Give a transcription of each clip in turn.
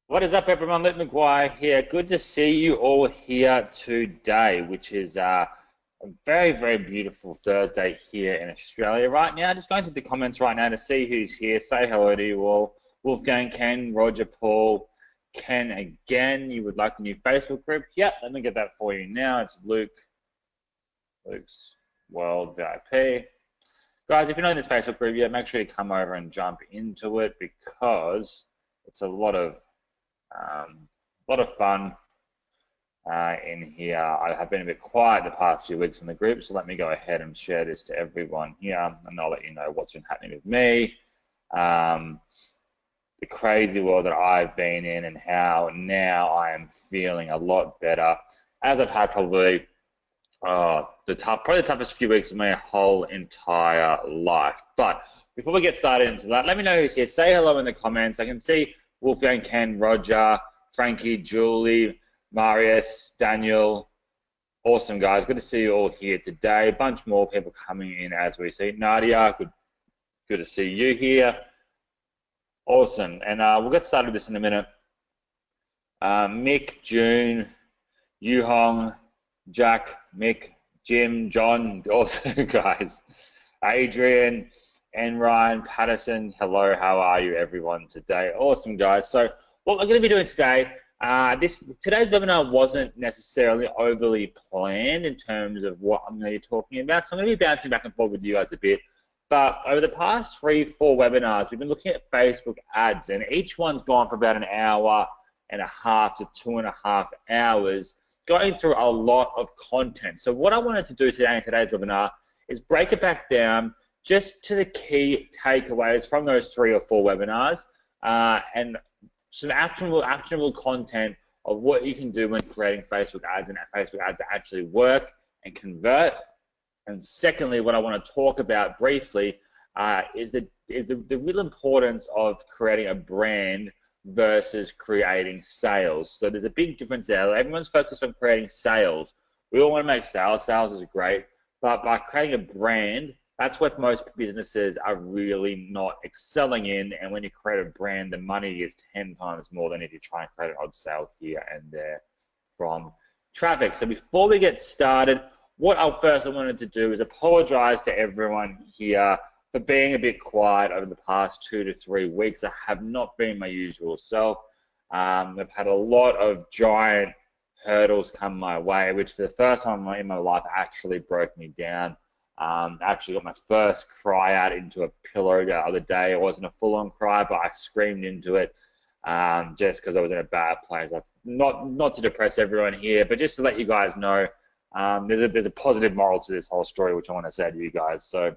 What is up, everyone? Luke McGuire here. Good to see you all here today, which is a very, very beautiful Thursday here in Australia right now. Just going to the comments right now to see who's here. Say hello to you all. Wolfgang, Ken, Roger, Paul, Ken again. You would like the new Facebook group? Yep, let me get that for you now. It's Luke's World VIP. Guys, if you're not in this Facebook group yet, make sure you come over and jump into it because it's a lot of fun in here. I have been a bit quiet the past few weeks in the group, so let me go ahead and share this to everyone here, and I'll let you know what's been happening with me, the crazy world that I've been in, and how now I am feeling a lot better, as I've had probably the toughest few weeks of my whole entire life. But before we get started into that, let me know who's here. Say hello in the comments. I can see Wolfgang, Ken, Roger, Frankie, Julie, Marius, Daniel. Awesome, guys. Good to see you all here today. A bunch more people coming in as we see. Nadia, good to see you here. Awesome. And we'll get started with this in a minute. Mick, June, Yuhong, Jack, Mick, Jim, John, awesome guys. Adrian, and Ryan Patterson, hello, how are you everyone today? Awesome, guys. So what we're going to be doing today, today's webinar wasn't necessarily overly planned in terms of what I'm going to be talking about. So I'm going to be bouncing back and forth with you guys a bit. But over the past 3-4 webinars, we've been looking at Facebook ads, and each one's gone for about an hour and a half to 2.5 hours, going through a lot of content. So what I wanted to do today in today's webinar is break it back down just to the key takeaways from those 3 or 4 webinars, and some actionable content of what you can do when creating Facebook ads, and Facebook ads that actually work and convert. And secondly, what I want to talk about briefly is the real importance of creating a brand versus creating sales. So there's a big difference there. Everyone's focused on creating sales. We all want to make sales. Sales is great. But by creating a brand, that's what most businesses are really not excelling in. And when you create a brand, the money is 10 times more than if you try and create an odd sale here and there from traffic. So before we get started, what I wanted to do is apologize to everyone here for being a bit quiet over the past 2 to 3 weeks. I have not been my usual self. I've had a lot of giant hurdles come my way, which for the first time in my life actually broke me down. I actually got my first cry out into a pillow the other day. It wasn't a full-on cry, but I screamed into it just because I was in a bad place. Not to depress everyone here, but just to let you guys know, there's a positive moral to this whole story, which I want to say to you guys. So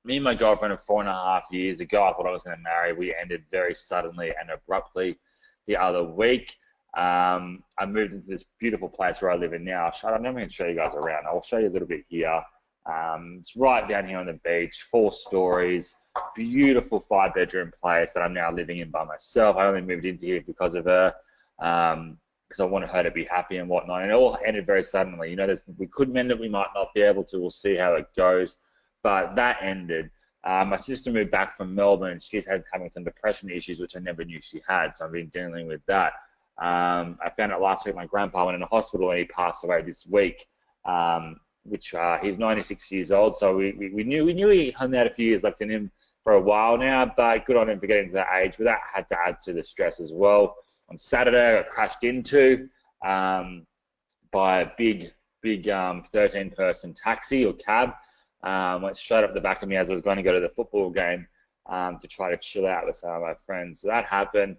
me and my girlfriend of 4.5 years ago, I thought I was going to marry. We ended very suddenly and abruptly the other week. I moved into this beautiful place where I live in now. I'm not going to show you guys around. I'll show you a little bit here. It's right down here on the beach, 4 stories, beautiful 5-bedroom place that I'm now living in by myself. I only moved into here because of her, because I wanted her to be happy and whatnot. And it all ended very suddenly. You know, we could mend it, we might not be able to. We'll see how it goes. But that ended. My sister moved back from Melbourne. She's having some depression issues, which I never knew she had. So I've been dealing with that. I found out last week my grandpa went in the hospital and he passed away this week. Which he's 96 years old, so we knew he only had a few years left in him for a while now, but good on him for getting to that age. But that had to add to the stress as well. On Saturday, I got crashed into by a big 13-person taxi or cab. Went straight up the back of me as I was going to go to the football game to try to chill out with some of my friends. So that happened.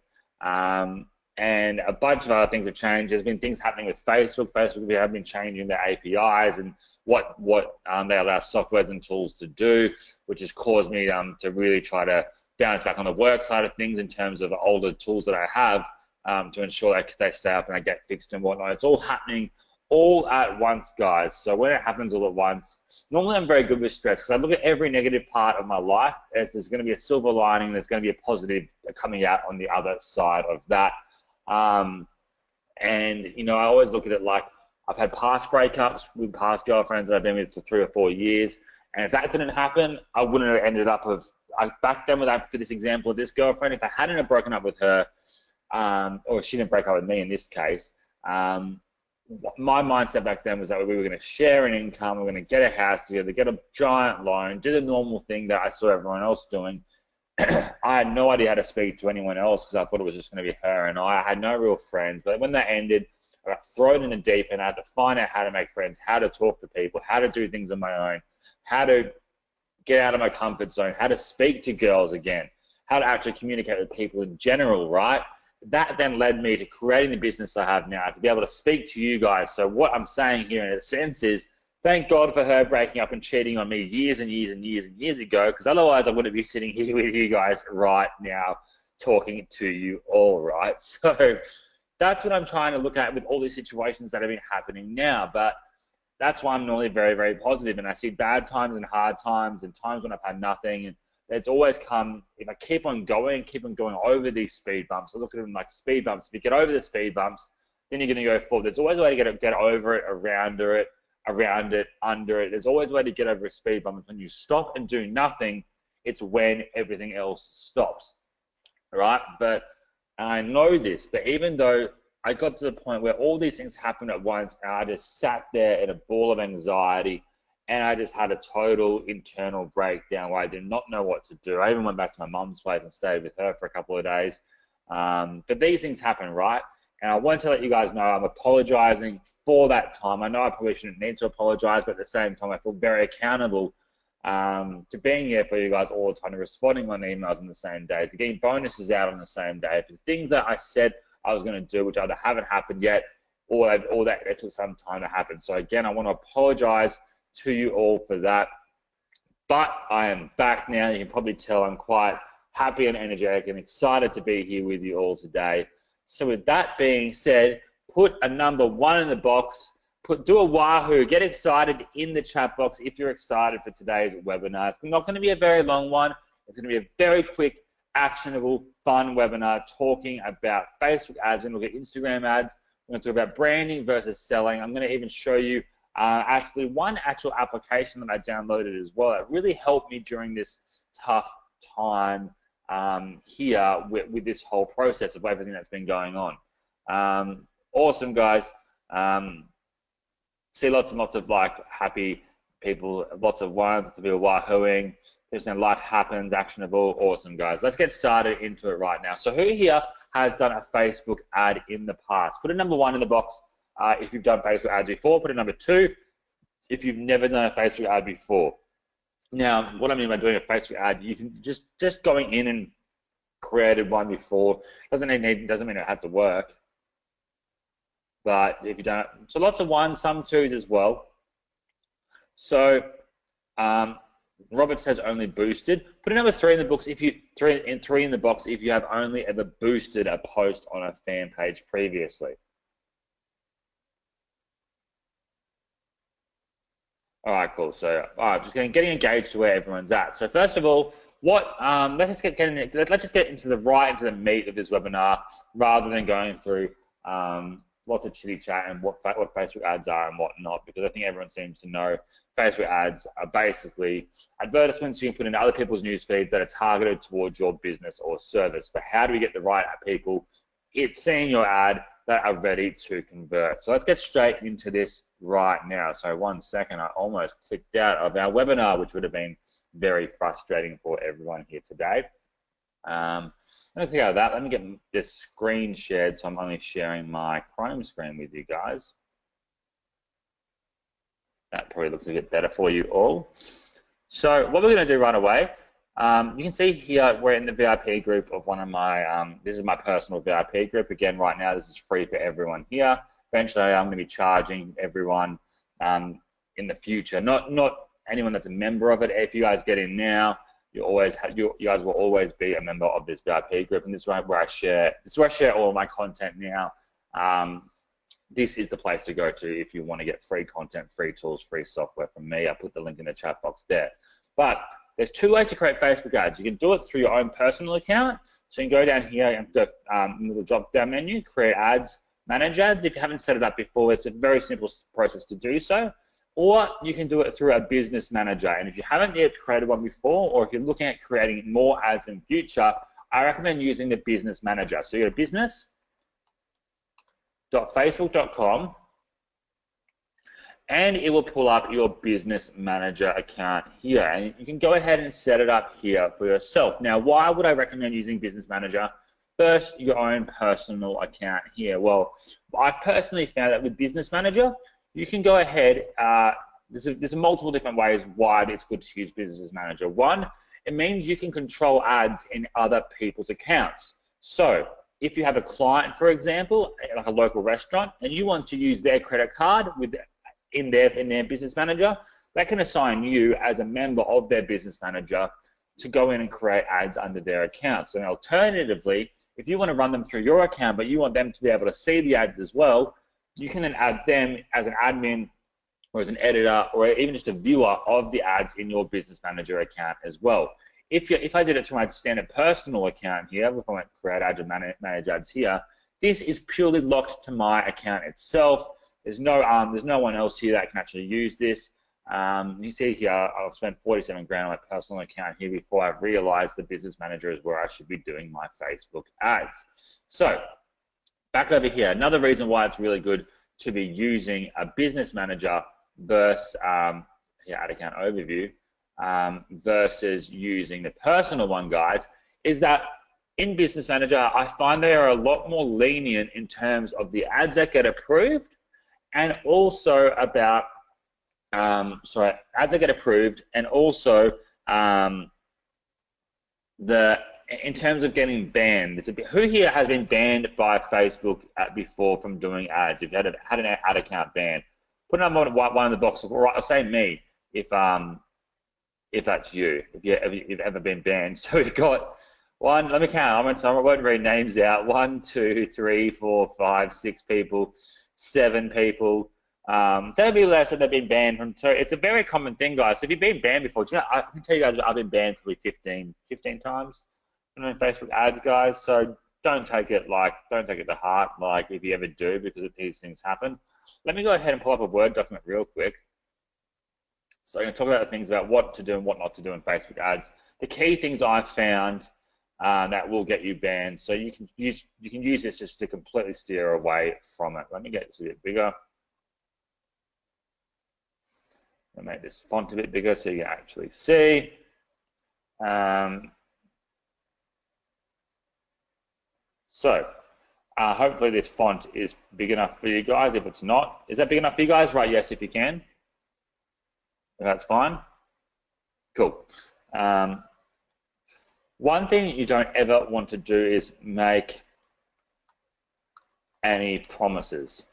And a bunch of other things have changed. There's been things happening with Facebook. We have been changing their APIs and what they allow softwares and tools to do, which has caused me to really try to bounce back on the work side of things in terms of older tools that I have to ensure that they stay up and they get fixed and whatnot. It's all happening all at once, guys. So when it happens all at once, normally I'm very good with stress because I look at every negative part of my life as there's going to be a silver lining, there's going to be a positive coming out on the other side of that. And you know, I always look at it like I've had past breakups with past girlfriends that I've been with for 3 or 4 years, and if that didn't happen, I wouldn't have ended up back then with this example of this girlfriend. If I hadn't have broken up with her, or she didn't break up with me in this case. My mindset back then was that we were going to share an income, we were going to get a house together, get a giant loan, do the normal thing that I saw everyone else doing. I had no idea how to speak to anyone else because I thought it was just going to be her and I had no real friends. But when that ended, I got thrown in the deep end. I had to find out how to make friends, how to talk to people, how to do things on my own, how to get out of my comfort zone, how to speak to girls again, how to actually communicate with people in general, right? That then led me to creating the business I have now, to be able to speak to you guys. So what I'm saying here in a sense is, thank God for her breaking up and cheating on me years and years and years and years ago, because otherwise I wouldn't be sitting here with you guys right now talking to you all, right? So that's what I'm trying to look at with all these situations that have been happening now. But that's why I'm normally very, very positive, and I see bad times and hard times and times when I've had nothing, and it's always come, if I keep on going over these speed bumps. I look at them like speed bumps. If you get over the speed bumps, then you're going to go forward. There's always a way to get over it, around it, under it. There's always a way to get over a speed bump. When you stop and do nothing, it's when everything else stops, right? But I know this, but even though I got to the point where all these things happened at once, and I just sat there in a ball of anxiety, and I just had a total internal breakdown where I did not know what to do. I even went back to my mum's place and stayed with her for a couple of days. But these things happen, right? And I want to let you guys know I'm apologizing for that time. I know I probably shouldn't need to apologize, but at the same time, I feel very accountable to being here for you guys all the time, to responding on emails on the same day, to getting bonuses out on the same day, for things that I said I was going to do, which either haven't happened yet, or that it took some time to happen. So again, I want to apologize to you all for that. But I am back now. You can probably tell I'm quite happy and energetic and excited to be here with you all today. So with that being said, put a number 1 in the box, do a wahoo, get excited in the chat box if you're excited for today's webinar. It's not going to be a very long one. It's going to be a very quick, actionable, fun webinar talking about Facebook ads. We're going to look at Instagram ads. We're going to talk about branding versus selling. I'm going to even show you actually one actual application that I downloaded as well. It really helped me during this tough time here with this whole process of everything that's been going on. Awesome, guys. See lots and lots of like happy people, lots of ones, lots of people wahooing. Life happens, actionable. Awesome, guys. Let's get started into it right now. So who here has done a Facebook ad in the past? Put a number 1 in the box if you've done Facebook ads before. Put a number 2 if you've never done a Facebook ad before. Now, what I mean by doing a Facebook ad, you can just going in and created one before doesn't mean it had to work. But if you don't, so lots of 1s, some 2s as well. So Robert says only boosted. Put a number 3 in the box if you three in the box if you have only ever boosted a post on a fan page previously. All right, cool. So, all right, just getting engaged to where everyone's at. So, first of all, let's just get into the meat of this webinar rather than going through lots of chitty chat and what Facebook ads are and what not, because I think everyone seems to know Facebook ads are basically advertisements you can put into other people's news feeds that are targeted towards your business or service. But how do we get the right people seeing your ad that are ready to convert? So let's get straight into this right now. So 1 second, I almost clicked out of our webinar, which would have been very frustrating for everyone here today. Let me click out of that. Let me get this screen shared so I'm only sharing my Chrome screen with you guys. That probably looks a bit better for you all. So what we're going to do right away, you can see here we're in the VIP group of one of my, this is my personal VIP group. Again, right now this is free for everyone here. Eventually I'm going to be charging everyone in the future. Not anyone that's a member of it. If you guys get in now, you guys will always be a member of this VIP group, and this is where I share. This is where I share all of my content now. This is the place to go to if you want to get free content, free tools, free software from me. I put the link in the chat box there. But there's 2 ways to create Facebook ads. You can do it through your own personal account. So you can go down here and go in the little drop-down menu, create ads, manage ads. If you haven't set it up before, it's a very simple process to do so. Or you can do it through a business manager. And if you haven't yet created one before, or if you're looking at creating more ads in future, I recommend using the business manager. So you go to business.facebook.com, and it will pull up your business manager account here. And you can go ahead and set it up here for yourself. Now, why would I recommend using business manager? First, your own personal account here. Well, I've personally found that with business manager, you can go ahead, there's multiple different ways why it's good to use business manager. One, it means you can control ads in other people's accounts. So if you have a client, for example, like a local restaurant, and you want to use their credit card in their business manager, they can assign you as a member of their business manager to go in and create ads under their accounts. And alternatively, if you want to run them through your account, but you want them to be able to see the ads as well, you can then add them as an admin or as an editor or even just a viewer of the ads in your business manager account as well. If I did it to my standard personal account here, if I went create ads and manage ads here, this is purely locked to my account itself. There's no one else here that can actually use this. You see here, I've spent 47 grand on my personal account here before I've realized the business manager is where I should be doing my Facebook ads. So back over here, another reason why it's really good to be using a business manager versus ad account overview versus using the personal one, guys, is that in business manager, I find they are a lot more lenient in terms of the ads that get approved, and also about ads that get approved, and also in terms of getting banned. Who here has been banned by Facebook before from doing ads? If you had an ad account banned, put it on one of the boxes. Or say me if that's you. If you've ever been banned. So we've got one. Let me count. I won't read names out. 1, 2, 3, 4, 5, 6 people, 7 people. 7 people that said they've been banned from. So it's a very common thing, guys. So if you've been banned before, I can tell you guys I've been banned probably 15 times on Facebook ads, guys. So don't take it to heart, like if you ever do, because these things happen. Let me go ahead and pull up a Word document real quick. So I'm going to talk about the things about what to do and what not to do in Facebook ads. The key things I've found that will get you banned. So you can use this just to completely steer away from it. Let me get this a bit bigger. I'll make this font a bit bigger so you can actually see. So hopefully this font is big enough for you guys. If it's not, is that big enough for you guys? Right, yes, if you can. If that's fine. Cool. One thing you don't ever want to do is make any promises.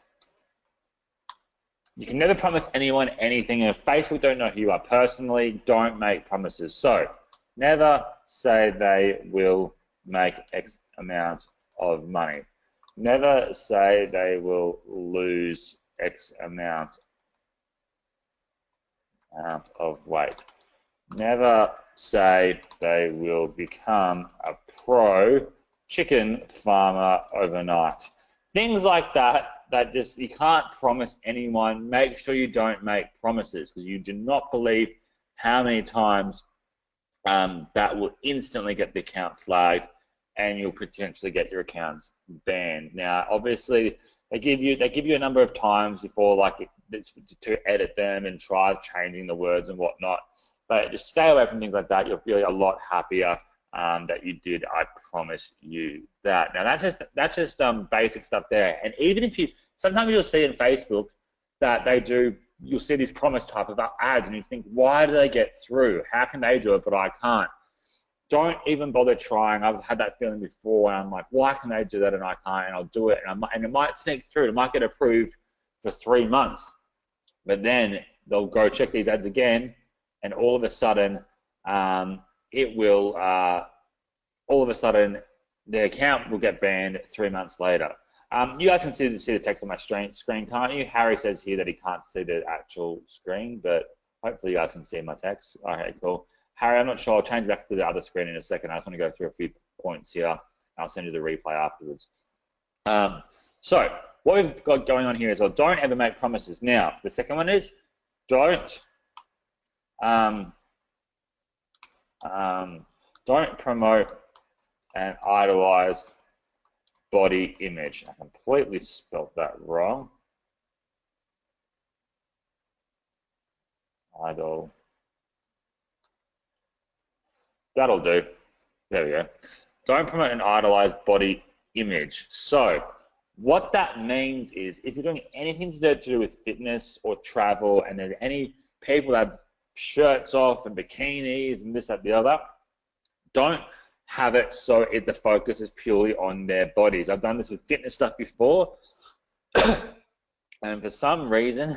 You can never promise anyone anything, and if Facebook don't know who you are personally, don't make promises. So never say they will make X amount of money. Never say they will lose X amount of weight. Never say they will become a pro chicken farmer overnight. Things like that just you can't promise anyone. Make sure you don't make promises, because you do not believe how many times that will instantly get the account flagged, and you'll potentially get your accounts banned. Now, obviously, they give you a number of times before, like, to edit them and try changing the words and whatnot. But just stay away from things like that. You'll feel a lot happier that you did. I promise you that. Now that's just basic stuff there. And even if sometimes you'll see in Facebook that you'll see this promise type of ads, and you think, why do they get through? How can they do it, but I can't? Don't even bother trying. I've had that feeling before, and I'm like, why can they do that and I can't? And I'll do it, and it might sneak through. It might get approved for 3 months, but then they'll go check these ads again, and all of a sudden, the account will get banned 3 months later. You guys can see the text on my screen, can't you? Harry says here that he can't see the actual screen, but hopefully you guys can see my text. Okay, cool. Harry, I'm not sure. I'll change back to the other screen in a second. I just want to go through a few points here. I'll send you the replay afterwards. So what we've got going on here is, don't ever make promises. Now, the second one is, don't promote and idolized body image. I completely spelled that wrong. Idol. That'll do. There we go. Don't promote an idolized body image. So what that means is if you're doing anything to do with fitness or travel and there's any people that have shirts off and bikinis and this, that, the other, don't have it so the focus is purely on their bodies. I've done this with fitness stuff before. And for some reason,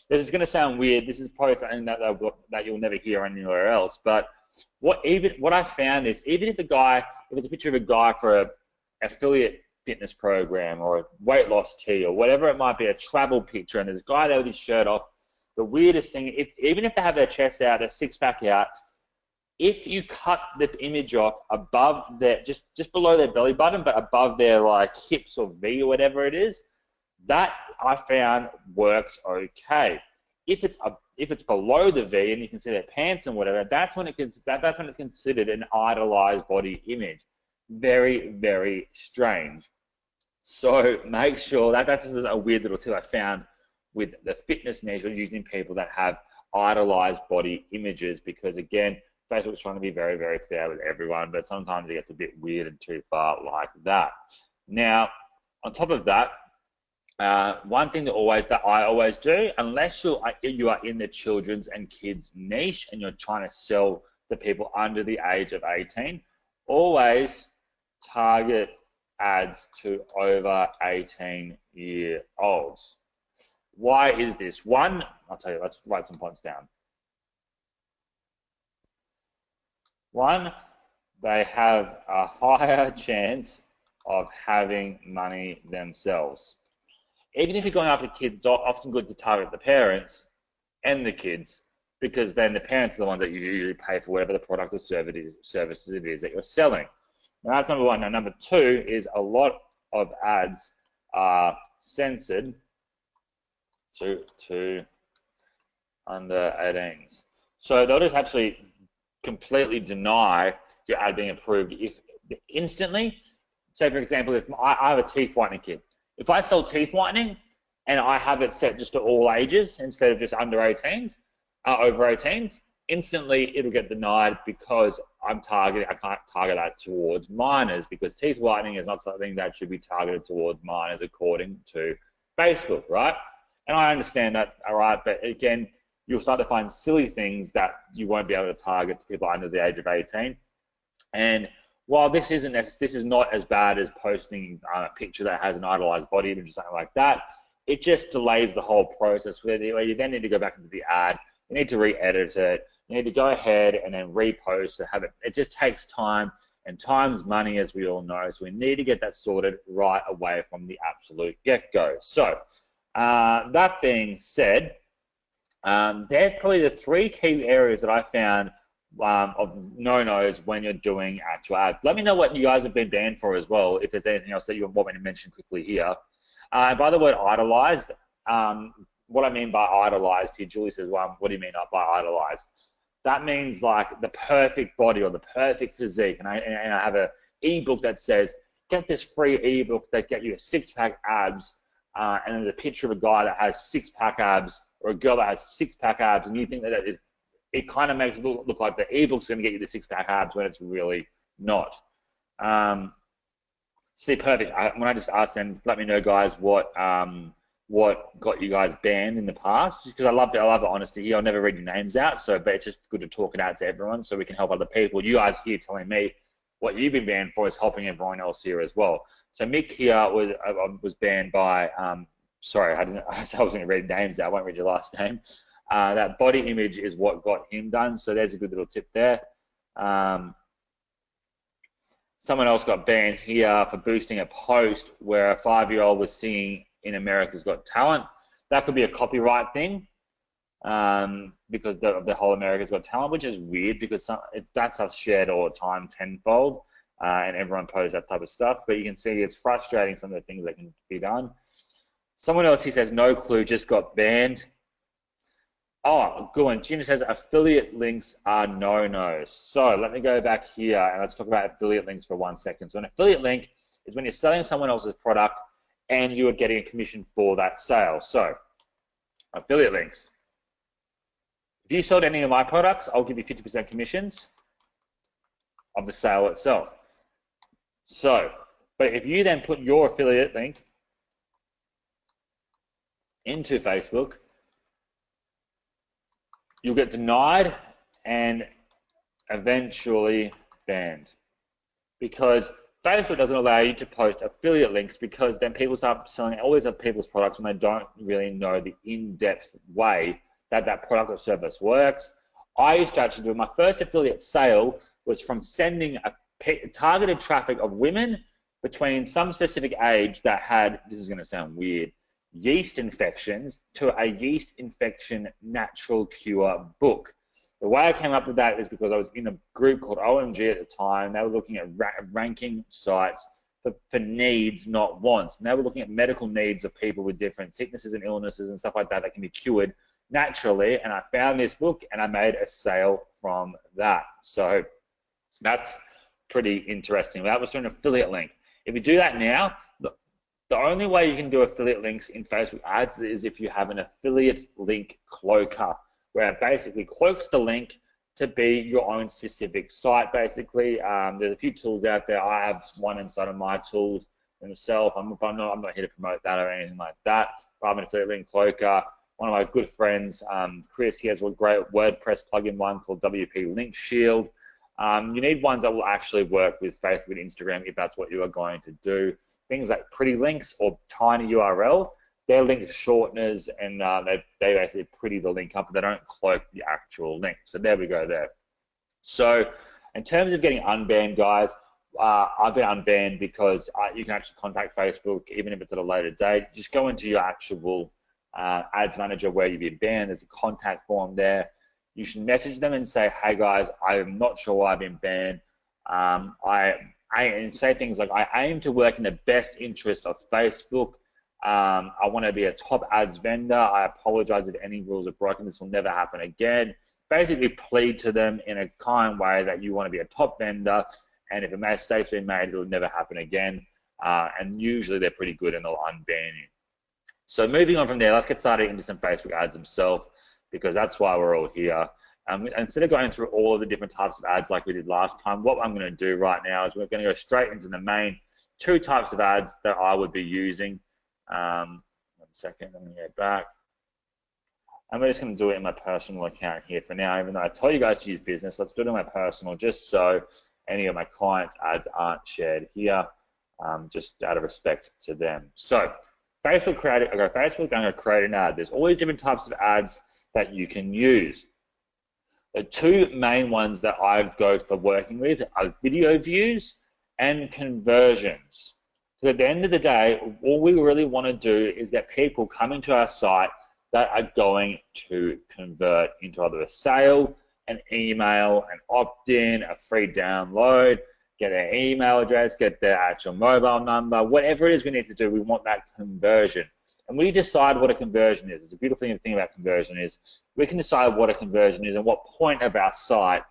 this is going to sound weird. This is probably something that you'll never hear anywhere else. But what I found is even if it's a picture of a guy for a affiliate fitness program or a weight loss tee or whatever it might be, a travel picture, and there's a guy there with his shirt off, the weirdest thing, even if they have their chest out, their six pack out, if you cut the image off above their, just below their belly button, but above their like hips or V or whatever it is, that I found works okay. If it's below the V and you can see their pants and whatever, that's when it's considered an idolized body image. Very, very strange. So make sure that's just a weird little tip I found with the fitness niche or using people that have idolized body images, because again, Facebook's trying to be very, very fair with everyone, but sometimes it gets a bit weird and too far like that. Now, on top of that, one thing that I always do, unless you are in the children's and kids niche and you're trying to sell to people under the age of 18, always target ads to over 18-year-olds. Why is this? One, I'll tell you, let's write some points down. One, they have a higher chance of having money themselves. Even if you're going after kids, it's often good to target the parents and the kids, because then the parents are the ones that you usually pay for whatever the product or services it is that you're selling. Now that's number one. Now number two is a lot of ads are censored to under 18s. So they'll just actually completely deny your ad being approved if instantly. Say for example, if I have a teeth whitening kit, if I sell teeth whitening and I have it set just to all ages instead of just under 18s, over 18s, instantly it'll get denied because I can't target that towards minors, because teeth whitening is not something that should be targeted towards minors according to Facebook, right? And I understand that, all right, but again, you'll start to find silly things that you won't be able to target to people under the age of 18. And while this is not as bad as posting a picture that has an idolized body image or something like that, it just delays the whole process where you then need to go back into the ad, you need to re-edit it, you need to go ahead and then repost and have it. It just takes time, and time's money, as we all know, so we need to get that sorted right away from the absolute get-go. So that being said, they're probably the three key areas that I found of no-nos when you're doing actual ads. Let me know what you guys have been banned for as well, if there's anything else that you want me to mention quickly here. By the word idolized, what I mean by idolized here, Julie says, well, what do you mean by idolized? That means like the perfect body or the perfect physique. And I have an ebook that says, get this free ebook that get you a six-pack abs, and there's a picture of a guy that has six-pack abs or a girl that has six-pack abs, and you think that it kind of makes it look like the ebook's going to get you the six-pack abs when it's really not. See, perfect. When I just asked them, let me know, guys, what got you guys banned in the past, just because I love the honesty here. I'll never read your names out, but it's just good to talk it out to everyone so we can help other people. You guys here telling me what you've been banned for is helping everyone else here as well. So Mick here was banned by, sorry, I was going to read names out, I won't read your last name. That body image is what got him done, so there's a good little tip there. Someone else got banned here for boosting a post where a 5-year-old was singing in America's Got Talent. That could be a copyright thing, because the whole America's Got Talent, which is weird because that's us shared all the time tenfold, and everyone posts that type of stuff. But you can see it's frustrating, some of the things that can be done. Someone else, he says, no clue, just got banned. Oh, good one. Gina says affiliate links are no-nos. So let me go back here and let's talk about affiliate links for 1 second. So an affiliate link is when you're selling someone else's product and you are getting a commission for that sale. So affiliate links. If you sold any of my products, I'll give you 50% commissions of the sale itself. So, but if you then put your affiliate link into Facebook, you'll get denied and eventually banned, because Facebook doesn't allow you to post affiliate links, because then people start selling all these other people's products when they don't really know the in-depth way that that product or service works. I used to actually do my first affiliate sale was from sending a targeted traffic of women between some specific age that had, this is going to sound weird, yeast infections, to a yeast infection natural cure book. The way I came up with that is because I was in a group called OMG at the time. They were looking at ranking sites for needs, not wants. And they were looking at medical needs of people with different sicknesses and illnesses and stuff like that that can be cured naturally. And I found this book and I made a sale from that. So that's pretty interesting. That was through an affiliate link. If you do that now, the only way you can do affiliate links in Facebook ads is if you have an affiliate link cloaker, where it basically cloaks the link to be your own specific site, basically. There's a few tools out there. I have one inside of my tools myself. I'm not here to promote that or anything like that. But I'm an affiliate link cloaker. One of my good friends, Chris, he has a great WordPress plugin one called WP Link Shield. You need ones that will actually work with Facebook and Instagram if that's what you are going to do. Things like pretty links or tiny URL, they're link shorteners, and they basically pretty the link up, but they don't cloak the actual link. So there we go there. So in terms of getting unbanned, guys, I've been unbanned because you can actually contact Facebook, even if it's at a later date. Just go into your actual ads manager where you've been banned. There's a contact form there. You should message them and say, hey guys, I'm not sure why I've been banned. And say things like, I aim to work in the best interest of Facebook. I want to be a top ads vendor. I apologize if any rules are broken. This will never happen again. Basically plead to them in a kind way that you want to be a top vendor, and if a mistake's been made, it'll never happen again. And usually they're pretty good and they'll unban you. So moving on from there, let's get started into some Facebook ads themselves, because that's why we're all here. Instead of going through all of the different types of ads like we did last time, what I'm going to do right now is we're going to go straight into the main two types of ads that I would be using. 1 second, let me get back. And we're just going to do it in my personal account here for now. Even though I tell you guys to use business, let's do it in my personal, just so any of my clients' ads aren't shared here, just out of respect to them. So Facebook created, I go Facebook, I'm going to create an ad. There's all these different types of ads that you can use. The two main ones that I go for working with are video views and conversions. So at the end of the day, all we really want to do is get people coming to our site that are going to convert into either a sale, an email, an opt-in, a free download, get their email address, get their actual mobile number, whatever it is we need to do, we want that conversion. And we decide what a conversion is. It's a beautiful thing about conversion is we can decide what a conversion is and what point of our site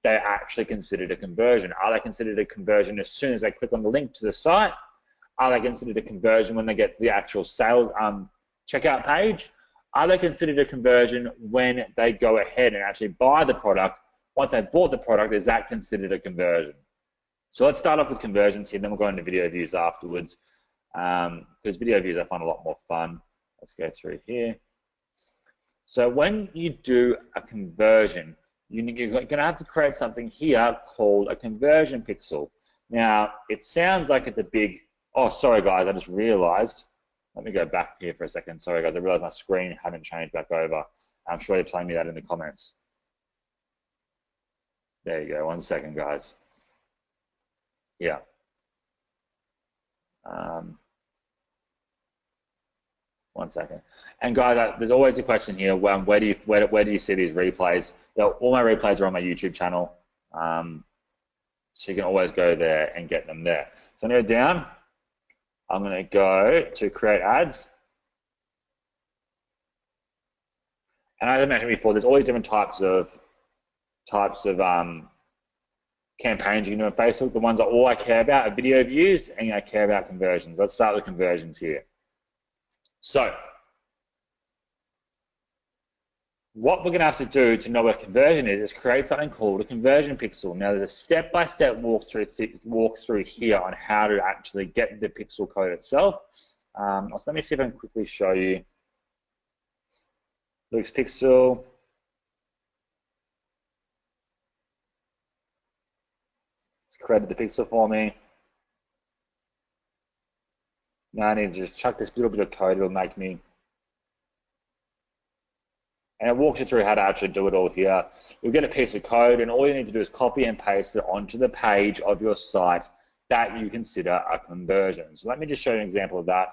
they're actually considered a conversion. Are they considered a conversion as soon as they click on the link to the site? Are they considered a conversion when they get to the actual sales checkout page? Are they considered a conversion when they go ahead and actually buy the product? Once they've bought the product, is that considered a conversion? So let's start off with conversions here, then we'll go into video views afterwards. Because video views I find a lot more fun. Let's go through here. So when you do a conversion, you're going to have to create something here called a conversion pixel. Now, it sounds like it's a big, oh, sorry guys, I just realized. Let me go back here for a second. Sorry guys, I realized my screen hadn't changed back over. I'm sure you're telling me that in the comments. There you go, 1 second guys. Yeah. 1 second. And guys, there's always a question here, where do you see these replays? All my replays are on my YouTube channel. So you can always go there and get them there. So I'm going to go down. I'm going to go to create ads. And as I mentioned before, there's all these different types of campaigns you can do on Facebook. The ones that all I care about are video views, and I care about conversions. Let's start with conversions here. So what we're going to have to do to know what a conversion is create something called a conversion pixel. Now, there's a step-by-step walkthrough here on how to actually get the pixel code itself. So let me see if I can quickly show you. Luke's pixel. It's created the pixel for me. Now I need to just chuck this little bit of code. It'll make me. And it walks you through how to actually do it all here. You'll get a piece of code, and all you need to do is copy and paste it onto the page of your site that you consider a conversion. So let me just show you an example of that.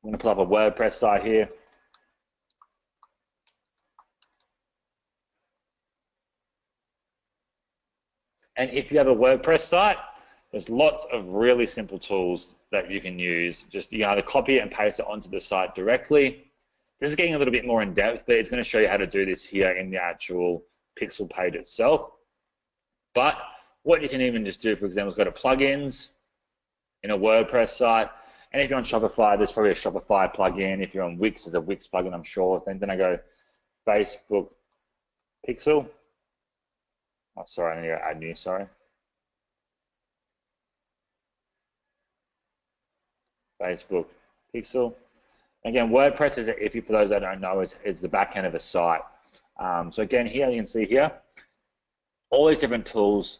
I'm going to pull up a WordPress site here. And if you have a WordPress site, there's lots of really simple tools that you can use. Just you either copy it and paste it onto the site directly. This is getting a little bit more in depth, but it's going to show you how to do this here in the actual pixel page itself. But what you can even just do, for example, is go to plugins in a WordPress site. And if you're on Shopify, there's probably a Shopify plugin. If you're on Wix, there's a Wix plugin, I'm sure. Then I go Facebook pixel. Oh, sorry, I need to add new, sorry. Facebook pixel. Again, WordPress is, for those that don't know, is the back end of a site. So again, here you can see here, all these different tools,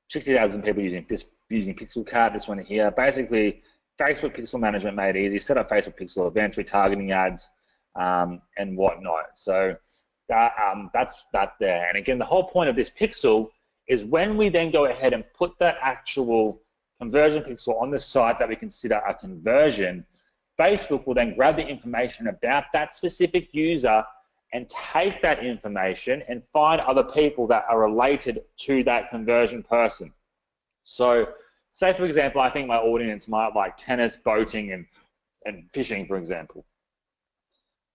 60,000 people using Pixel Cat, this one here. Basically, Facebook pixel management made easy. Set up Facebook pixel, advanced retargeting ads, and whatnot. So that's that there. And again, the whole point of this pixel is when we then go ahead and put that actual conversion pixel on the site that we consider a conversion, Facebook will then grab the information about that specific user and take that information and find other people that are related to that conversion person. So say, for example, I think my audience might like tennis, boating, and fishing, for example.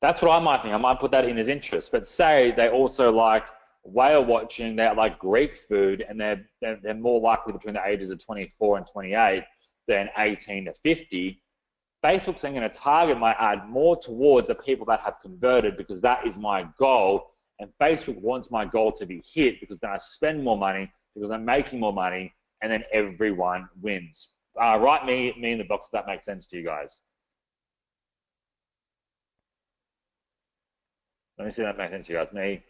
That's what I might think. I might put that in as interest. But say they also like whale watching, they like Greek food, and they're more likely between the ages of 24 and 28 than 18 to 50. Facebook's then going to target my ad more towards the people that have converted, because that is my goal. And Facebook wants my goal to be hit, because then I spend more money, because I'm making more money, and then everyone wins. Write me in the box if that makes sense to you guys. Let me see if that makes sense to you guys. Me.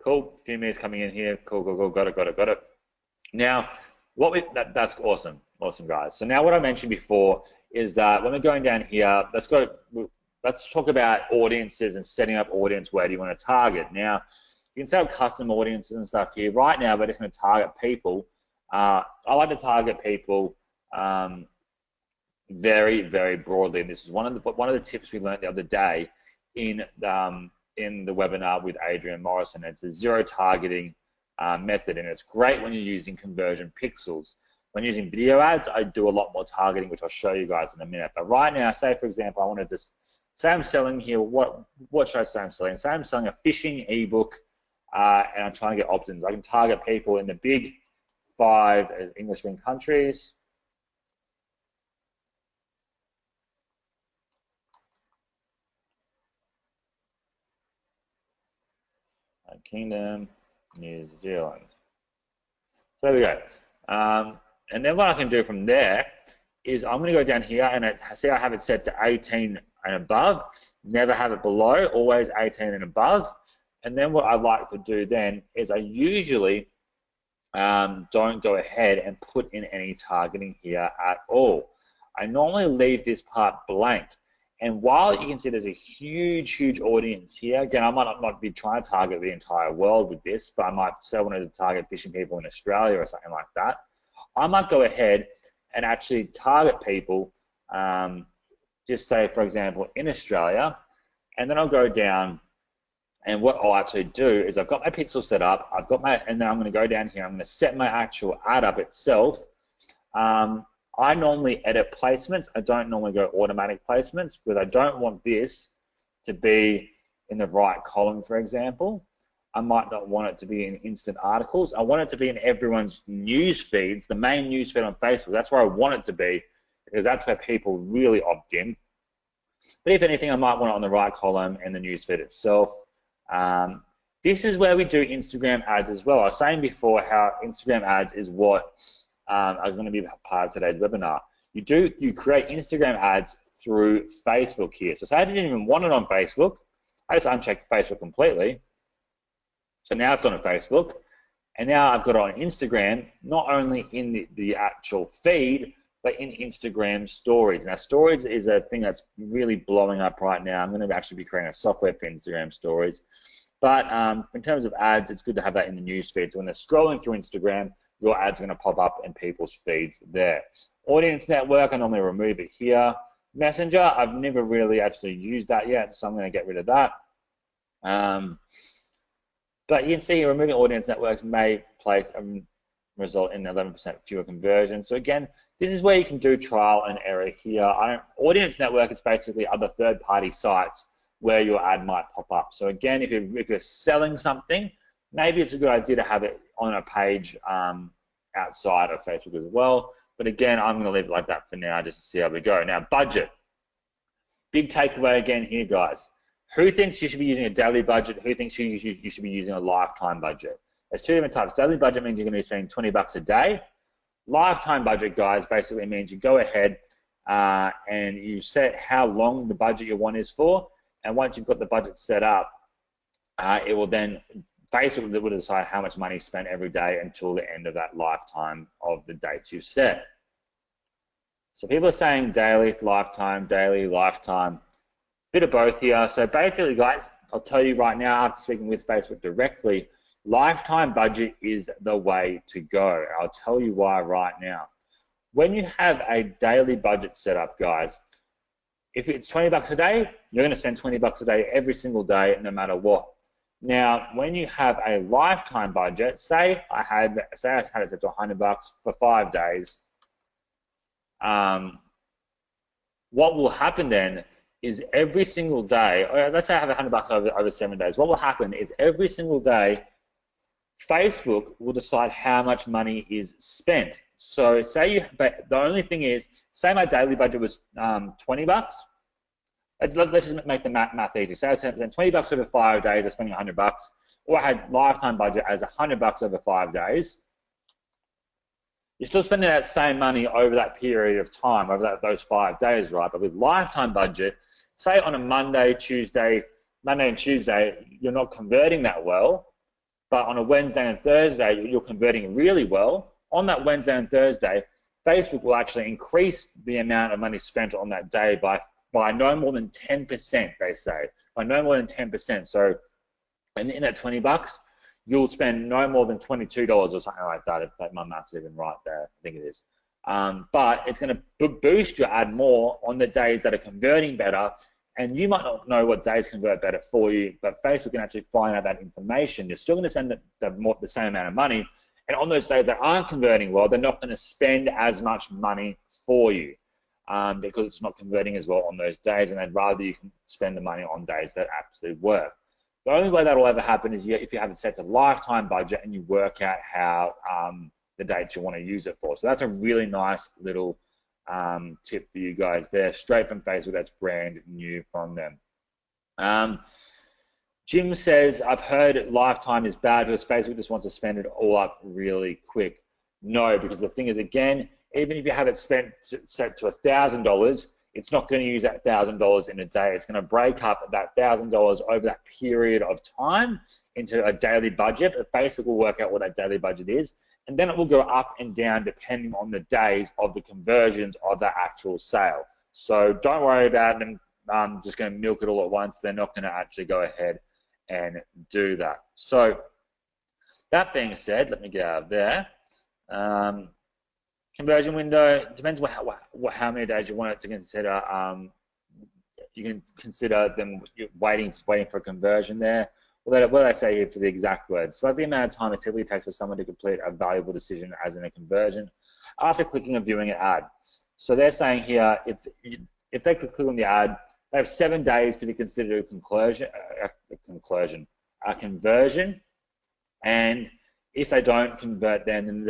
Cool. A few minutes coming in here. Cool. Got it. Now, that's awesome. Awesome, guys. So now what I mentioned before is that when we're going down here, let's talk about audiences and setting up audience. Where do you want to target? Now, you can set up custom audiences and stuff here. Right now, we're just going to target people. I like to target people very, very broadly. And this is one of the tips we learned the other day in the webinar with Adrian Morrison. It's a zero targeting method, and it's great when you're using conversion pixels. When using video ads, I do a lot more targeting, which I'll show you guys in a minute. But right now, say for example, I want to just say I'm selling here. What should I say I'm selling? Say I'm selling a fishing ebook, and I'm trying to get opt-ins. I can target people in the big 5 English-speaking countries. Kingdom, New Zealand. So there we go. And then what I can do from there is I'm going to go down here and see I have it set to 18 and above. Never have it below, always 18 and above. And then what I like to do then is I usually don't go ahead and put in any targeting here at all. I normally leave this part blank. And while you can see there's a huge audience here, again, I might not be trying to target the entire world with this, but I might say I wanted to target fishing people in Australia or something like that. I might go ahead and actually target people, just say, for example, in Australia, and then I'll go down, and what I'll actually do is I've got my pixel set up, and then I'm going to go down here, I'm going to set my actual ad up itself. I normally edit placements. I don't normally go automatic placements because I don't want this to be in the right column, for example. I might not want it to be in instant articles. I want it to be in everyone's news feeds, the main news feed on Facebook. That's where I want it to be because that's where people really opt in. But if anything, I might want it on the right column and the news feed itself. This is where we do Instagram ads as well. I was saying before how Instagram ads is what I was going to be part of today's webinar. You create Instagram ads through Facebook here. So say I didn't even want it on Facebook. I just unchecked Facebook completely. So now it's on Facebook. And now I've got it on Instagram, not only in the actual feed, but in Instagram stories. Now stories is a thing that's really blowing up right now. I'm going to actually be creating a software for Instagram stories. But in terms of ads, it's good to have that in the news feed. So when they're scrolling through Instagram, your ads are going to pop up in people's feeds there. Audience network, I normally remove it here. Messenger, I've never really actually used that yet, so I'm going to get rid of that. But you can see removing audience networks may place a result in 11% fewer conversions. So again, this is where you can do trial and error here. Audience network is basically other third-party sites where your ad might pop up. So again, if you're selling something, maybe it's a good idea to have it on a page outside of Facebook as well. But again, I'm going to leave it like that for now just to see how we go. Now, budget. Big takeaway again here, guys. Who thinks you should be using a daily budget? Who thinks you should be using a lifetime budget? There's two different types. Daily budget means you're going to be spending 20 bucks a day. Lifetime budget, guys, basically means you go ahead and you set how long the budget you want is for. And once you've got the budget set up, it will then Facebook will decide how much money is spent every day until the end of that lifetime of the dates you've set. So people are saying daily, lifetime, bit of both here. So basically, guys, I'll tell you right now, after speaking with Facebook directly, lifetime budget is the way to go. I'll tell you why right now. When you have a daily budget set up, guys, if it's 20 bucks a day, you're going to spend 20 bucks a day every single day, no matter what. Now, when you have a lifetime budget, say I had it set to 100 bucks for 5 days, what will happen then is every single day, or let's say I have 100 bucks over 7 days, what will happen is every single day, Facebook will decide how much money is spent. So but the only thing is, say my daily budget was 20 bucks. Let's just make the math easy. So I spent 20 bucks over 5 days, I'm spending 100 bucks, or I had lifetime budget as 100 bucks over 5 days. You're still spending that same money over that period of time, over those 5 days, right? But with lifetime budget, say on a Monday and Tuesday, you're not converting that well, but on a Wednesday and Thursday, you're converting really well. On that Wednesday and Thursday, Facebook will actually increase the amount of money spent on that day by no more than 10%, they say. By no more than 10%. So in that 20 bucks, you'll spend no more than $22 or something like that, if my math's even right there. I think it is. But it's going to boost your ad more on the days that are converting better. And you might not know what days convert better for you, but Facebook can actually find out that information. You're still going to spend the same amount of money. And on those days that aren't converting well, they're not going to spend as much money for you because it's not converting as well on those days. And they'd rather you can spend the money on days that actually work. The only way that will ever happen is if you have it set to lifetime budget and you work out how the dates you want to use it for. So that's a really nice little tip for you guys there, straight from Facebook. That's brand new from them. Jim says, I've heard lifetime is bad because Facebook just wants to spend it all up really quick. No, because the thing is, again, even if you have it set to $1,000, it's not going to use that $1,000 in a day. It's going to break up that $1,000 over that period of time into a daily budget. Facebook will work out what that daily budget is, and then it will go up and down depending on the days of the conversions of the actual sale. So don't worry about them just going to milk it all at once. They're not going to actually go ahead and do that. So that being said, let me get out of there. Conversion window, depends how many days you want it to consider. You can consider them waiting for conversion there. What do I say here for the exact words? Select the amount of time it typically takes for someone to complete a valuable decision as in a conversion. after clicking and viewing an ad. So they're saying here, if they click on the ad, they have 7 days to be considered a conversion, and if they don't convert, then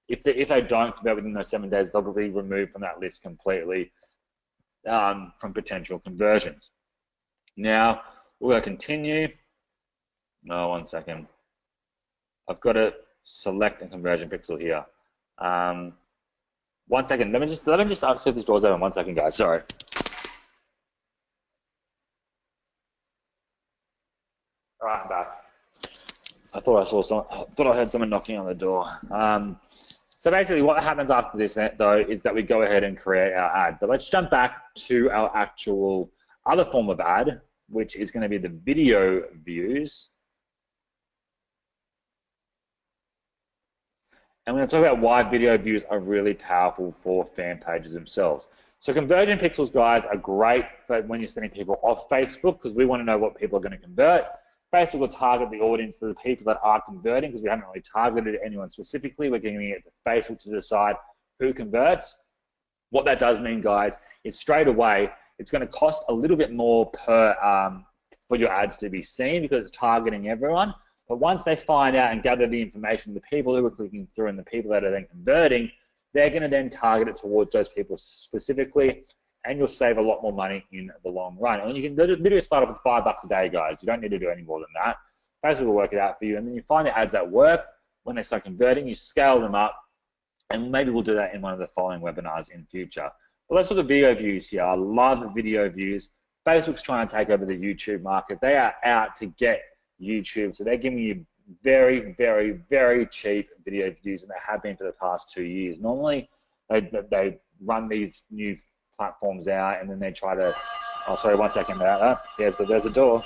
if they don't convert within those 7 days, they'll be removed from that list completely from potential conversions. Now we'll continue. Oh, 1 second. I've got to select a conversion pixel here. 1 second. Let me just see if this door's open. 1 second, guys. Sorry. All right, I'm back. I thought I heard someone knocking on the door. So basically, what happens after this, though, is that we go ahead and create our ad. But let's jump back to our actual other form of ad, which is going to be the video views. And we're going to talk about why video views are really powerful for fan pages themselves. So conversion pixels, guys, are great for when you're sending people off Facebook, because we want to know what people are going to convert. Facebook will target the audience to the people that are converting, because we haven't really targeted anyone specifically. We're giving it to Facebook to decide who converts. What that does mean, guys, is straight away it's going to cost a little bit more per for your ads to be seen, because it's targeting everyone. But once they find out and gather the information, the people who are clicking through and the people that are then converting, they're going to then target it towards those people specifically, and you'll save a lot more money in the long run. And you can literally start off with $5 a day, guys. You don't need to do any more than that. Facebook will work it out for you, and then you find the ads that work. When they start converting, you scale them up, and maybe we'll do that in one of the following webinars in future. But let's look at video views here. I love video views. Facebook's trying to take over the YouTube market. They are out to get YouTube, so they're giving you very, very, very cheap video views, and they have been for the past 2 years. Normally, they run these new platforms out, and then they try to. Oh, sorry, 1 second. There's the door.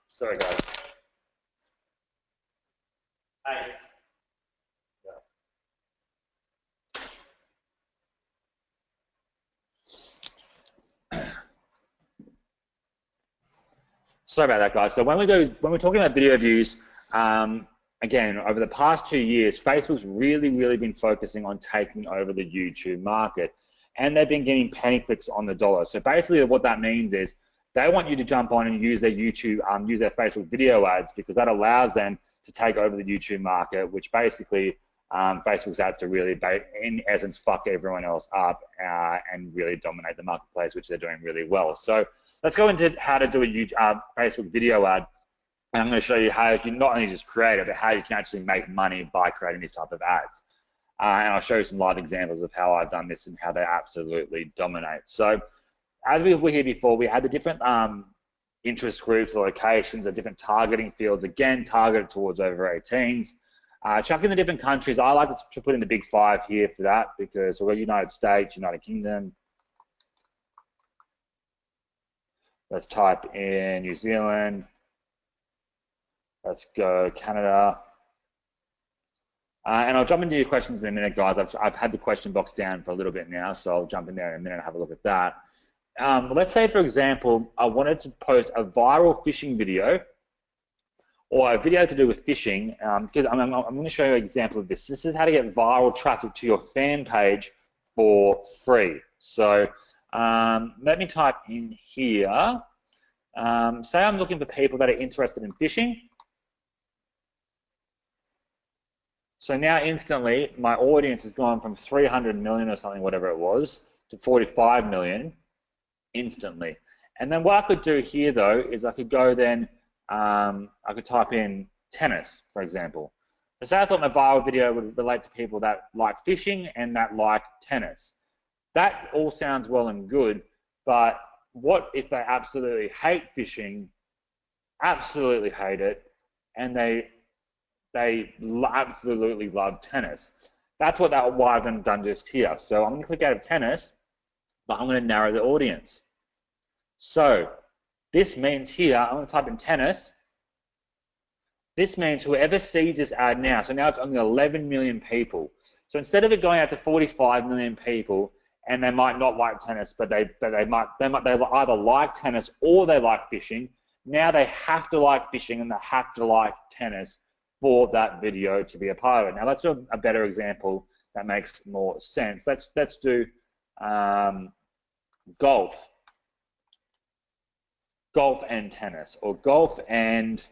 Sorry, guys. Hey. Sorry about that, guys. So when we're talking about video views, again, over the past 2 years, Facebook's really, really been focusing on taking over the YouTube market, and they've been getting penny clicks on the dollar. So basically, what that means is they want you to jump on and use their YouTube, use their Facebook video ads, because that allows them to take over the YouTube market, which basically Facebook's out to really, in essence, fuck everyone else up and really dominate the marketplace, which they're doing really well. So let's go into how to do a Facebook video ad. And I'm going to show you how you can not only just create it, but how you can actually make money by creating these type of ads. And I'll show you some live examples of how I've done this and how they absolutely dominate. So as we were here before, we had the different interest groups, locations, or different targeting fields, again, targeted towards over 18s. Chuck in the different countries. I like to put in the big 5 here for that, because we've got United States, United Kingdom. Let's type in New Zealand. Let's go Canada. And I'll jump into your questions in a minute, guys. I've had the question box down for a little bit now, so I'll jump in there in a minute and have a look at that. Let's say, for example, I wanted to post a viral fishing video, or a video to do with fishing, because I'm going to show you an example of this. This is how to get viral traffic to your fan page for free. So let me type in here. Say I'm looking for people that are interested in fishing. So now instantly, my audience has gone from 300 million or something, whatever it was, to 45 million instantly. And then what I could do here, though, is I could go then, I could type in tennis, for example. So I thought my viral video would relate to people that like fishing and that like tennis. That all sounds well and good, but what if they absolutely hate fishing, absolutely hate it, and they absolutely love tennis? That's what why I've done just here. So I'm going to click out of tennis, but I'm going to narrow the audience. So this means here, I'm going to type in tennis. This means whoever sees this ad now, so now it's only 11 million people. So instead of it going out to 45 million people, and they might not like tennis, but they either like tennis or they like fishing. Now they have to like fishing and they have to like tennis for that video to be a part of it. Now let's do a better example. that makes more sense. Let's do golf and tennis, or golf and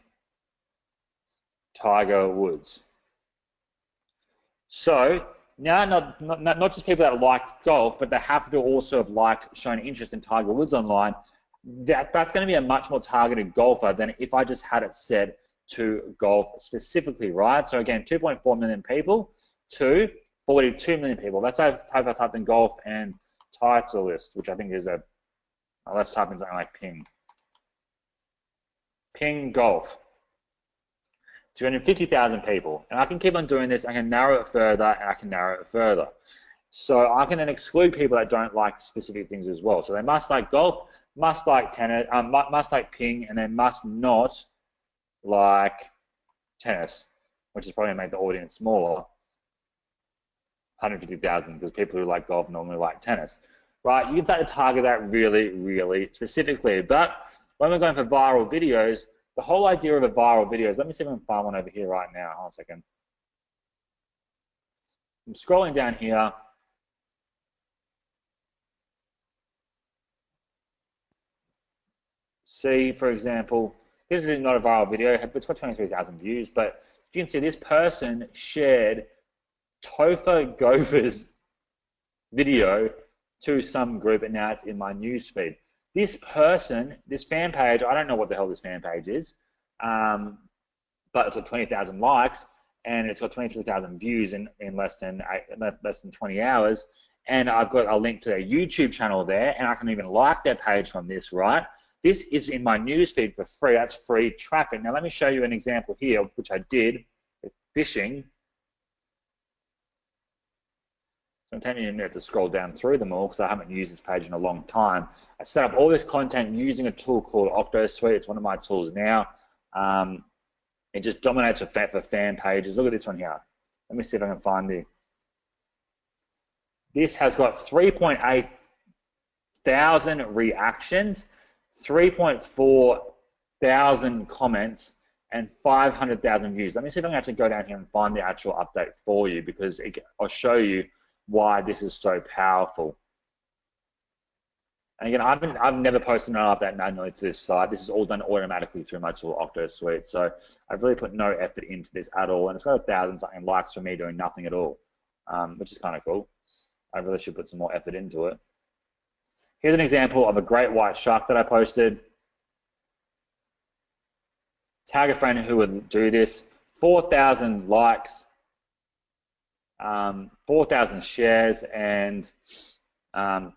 Tiger Woods. So now not just people that liked golf, but they have to also have shown interest in Tiger Woods online. That's going to be a much more targeted golfer than if I just had it set to golf specifically, right? So again, 2.4 million people to 42 million people. Let's say I typed in golf and title list, which I think is let's type in something like ping golf. 250,000 people. And I can keep on doing this. I can narrow it further, and I can narrow it further. So I can then exclude people that don't like specific things as well. So they must like golf, must like tennis, must like ping, and they must not like tennis, which is probably going to make the audience smaller. 150,000, because people who like golf normally like tennis, right? You can start to target that really, really specifically. But when we're going for viral videos, the whole idea of a viral video is, let me see if I can find one over here right now. Hold on a second. I'm scrolling down here. See, for example, this is not a viral video, it's got 23,000 views, but you can see this person shared Topher Gopher's video to some group, and now it's in my newsfeed. This person, this fan page, I don't know what the hell this fan page is, but it's got 20,000 likes, and it's got 23,000 views in less than 20 hours, and I've got a link to their YouTube channel there, and I can even like their page from this, right? This is in my newsfeed for free. That's free traffic. Now let me show you an example here, which I did with phishing. It's going to take me a minute to scroll down through them all because I haven't used this page in a long time. I set up all this content using a tool called OctoSuite. It's one of my tools now. It just dominates for fan pages. Look at this one here. Let me see if I can find the. This has got 3.8 thousand reactions, 3.4 thousand comments, and 500,000 views. Let me see if I can actually go down here and find the actual update for you, because I'll show you why this is so powerful. And again, I've never posted an update manually to this site. This is all done automatically through my tool OctoSuite. So I've really put no effort into this at all, and it's got 1,000-something likes for me doing nothing at all, which is kind of cool. I really should put some more effort into it. Here's an example of a great white shark that I posted. Tag a friend who would do this. 4,000 likes, 4,000 shares, and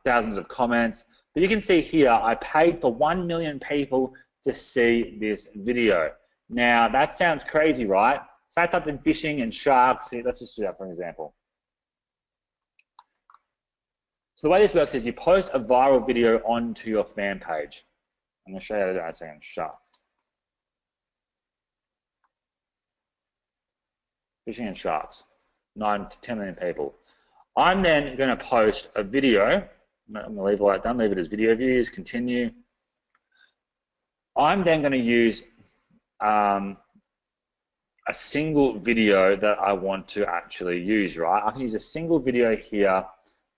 thousands of comments. But you can see here, I paid for 1 million people to see this video. Now, that sounds crazy, right? So I typed in fishing and sharks. Let's just do that for an example. So the way this works is you post a viral video onto your fan page. I'm going to show you that in a second. Shark. Fishing and sharks. 9 to 10 million people. I'm then going to post a video. I'm going to leave all that done. Leave it as video views. Continue. I'm then going to use a single video that I want to actually use, right? I can use a single video here